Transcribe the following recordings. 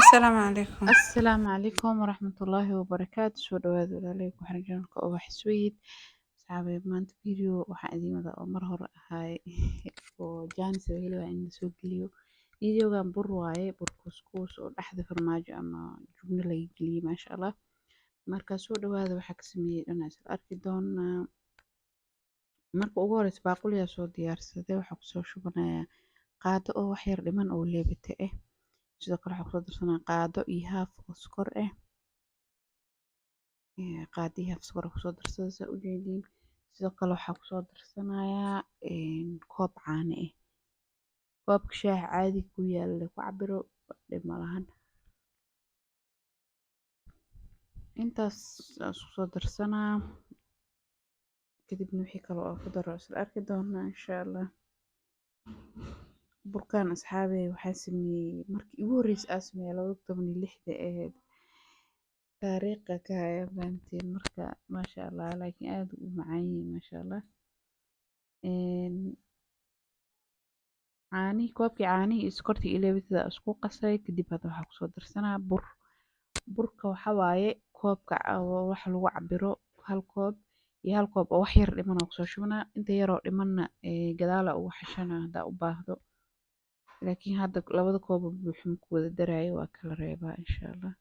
السلام عليكم. السلام عليكم ورحمة الله وبركاته. soo dhawaada walaalay ku xiran janalka ubax sweet. Asxaabay maanta video waxaan idiin wada oo mar hore ahay oo jaanis oo heli waa in la soo geliyo videogan bur waaye bur kuskuus oo dhexda farmaajo ama jubno laga geliyay maasha Allah. Marka soo dhawaada waxaa ka sameeyay dhan isla arki doonaa. Marka ugu horeysa baaquliga soo diyaarsaday waxaa kusoo shubanayaa qaado oo wax yar dhiman oo leebite ah. sidoo kale waxaa kusoo darsanaa qaado iyo haaf oo sokor ah. qaado iyo haaf sokor kusoo darsada saa u jeediin. sidoo kale waxaa kusoo darsanayaa koob caano ah. koobka shaaha caadi ku yaala ku cabiro dhib ma lahan. intaas isku soo darsanaa kadibna wixii kale oo ku daro isla arki doonaa insha Allah. burkan asxaabey waxaa sameeyay markii ugu horreysay aan sameeyay 2016 ahayd taariikha ka haya fahanteen marka maasha Allah laakiin aad u macaan yahay maasha Allah. caanihi koobkii caanihi iyo sokortii iyo leebitada isku qasay kadib hadda waxaa kusoo darsanaa bur. burka waxa waaye koobka wax lagu cabiro hal koob iyo hal koob oo wax yar dhiman oo kusoo shubnaa inta yaroo dhimanna gadaala ugu xashana haddaa u baahdo. laakiin hadda labada koob buuxin ku wada daraayo waa kala reebaa insha Allah.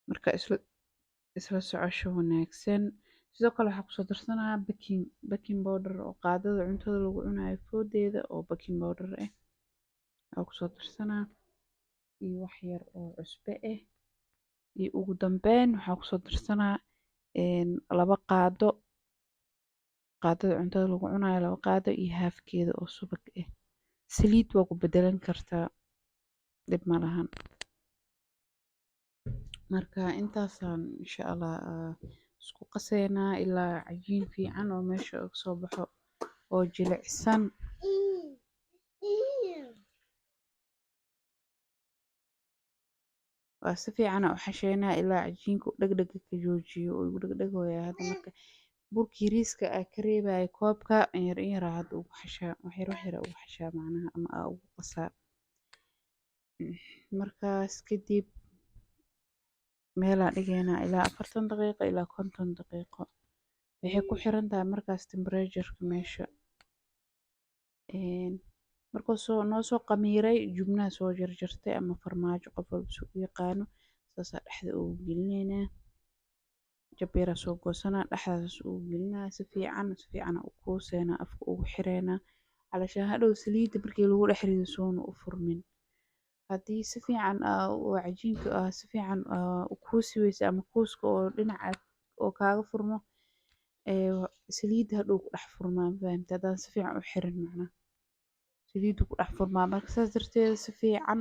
marka isla socosho wanaagsan. sidoo kale waxaa kusoo darsanaa baking powder oo qaadada cuntada lagu cunayo foodeeda oo baking powder ah oo kusoo darsanaa iyo wax yar oo cusbe ah. iyo ugu dambeyn waxaa kusoo darsanaa laba qaado qaadada cuntada lagu cunayo laba qaado iyo haafkeeda oo subag ah. saliid waa ku bedelan kartaa dhib ma lahan. marka intaasaan insha Allah isku qaseynaa ilaa cajiin fiican oo meesha uga soo baxo oo jilicsan. waa si fiican u xasheynaa ilaa cajiinku dhagdhaga ka joojiyo oo ugu dhagdhagoya hadda marka burkii riiska ah ka reebaya koobka yar yar hadda ugu xashaa wax yar ugu xashaa macnaha ama ugu qasaa. markaas kadib meelaa dhigaynaa ilaa 40 daqiiqo ilaa 50 daqiiqo waxay ku xiran tahay markaas temperature-ka meesha. markuu noo soo qamiiray jubnaha soo jarjartay ama farmaajo qof walba suu u yaqaano saasaa dhexda ugu gelinaynaa. jab yaraa soo goosanaa dhexdaas ugu gelinaa si fiican u kuuseynaa afka ugu xireynaa calashaan hadhow saliidda markii lagu dhex rido soona u furmin. haddii si fiican oo cajiinka si fiican u kuusi weysa ama kuuska oo dhinaca oo kaaga furmo saliidda hadhow ku dhex furmaa fahamtay haddaan si fiican u xirin macnaha saliiddu ku dhex furmaa marka saas darteed si fiican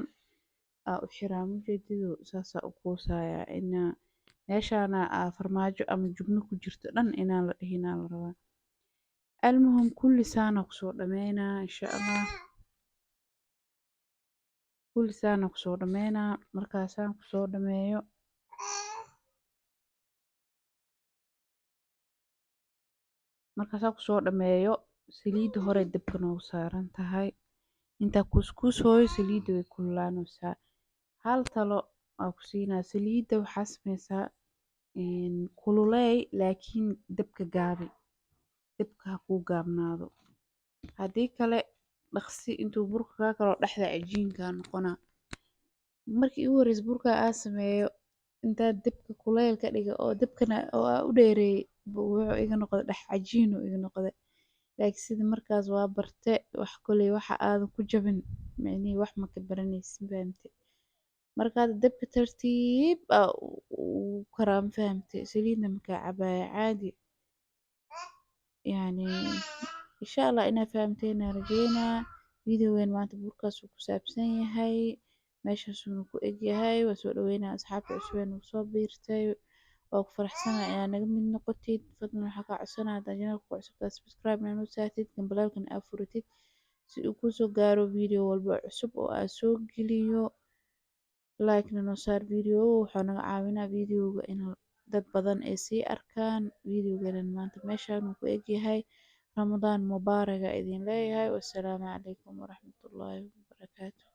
u xiraa mujeedido saasaa u kuusayaa ina meeshaana farmaajo ama jubno ku jirto dhan inaan la dhihinaa la rabaa. almuhim kulli saana kusoo dhameynaa insha Allah. kulli saana kusoo dhameynaa markaasaan kusoo dhameeyo markaasaan kusoo dhameeyo saliidda hore dabka noogu saaran tahay intaa kuskuus hooyo saliidda way kululaanaysaa. hal talo aa ku siinaa saliidda waxaa sameysaa kululey laakiin dabka gaabi dabka ha kuu gaabnaado haddii kale dhaqsi intuu burka kaa kalo dhexda cajiinka noqonaa. markii ugu horreysay burka aan sameeyo intaa dabka kuleyl ka dhiga oo dabkana oo aan u dheereeyay wuxuu iga noqday dhex cajiin uu iga noqday. laakiin sida markaas waa barte wax koley waxa aadan ku jabin micnihi wax ma ka baranaysid fahamtay. marka hadda dabka tartiib u karaa ma fahamtay saliidna makaa cabaya caadi. يعني إن شاء الله إنا فهمتين رجينا فيديو وين ما تبوركاس وكسابسن يهي ماشي سونو إجيهاي وسولوينا أصحاب عشوين وصوبيرتاي وفرحسنا إنا نجم نقطتي فضلنا حكا عسنا هذا جنال وعسبتا سبسكرايب نانو ساتيد كمبلاوكن أفورتيد سيكوسو قارو فيديو والبع عسب وأسوق ليو لايك نانو صار فيديو وحنا عاونا فيديو إنه dad badan ay sii arkaan videogan maanta meeshaan uu ku egyahay. ramadaan mubaaraga idin leeyahay. wassalaamu calaykum waraxmatullaahi wabarakaatuh.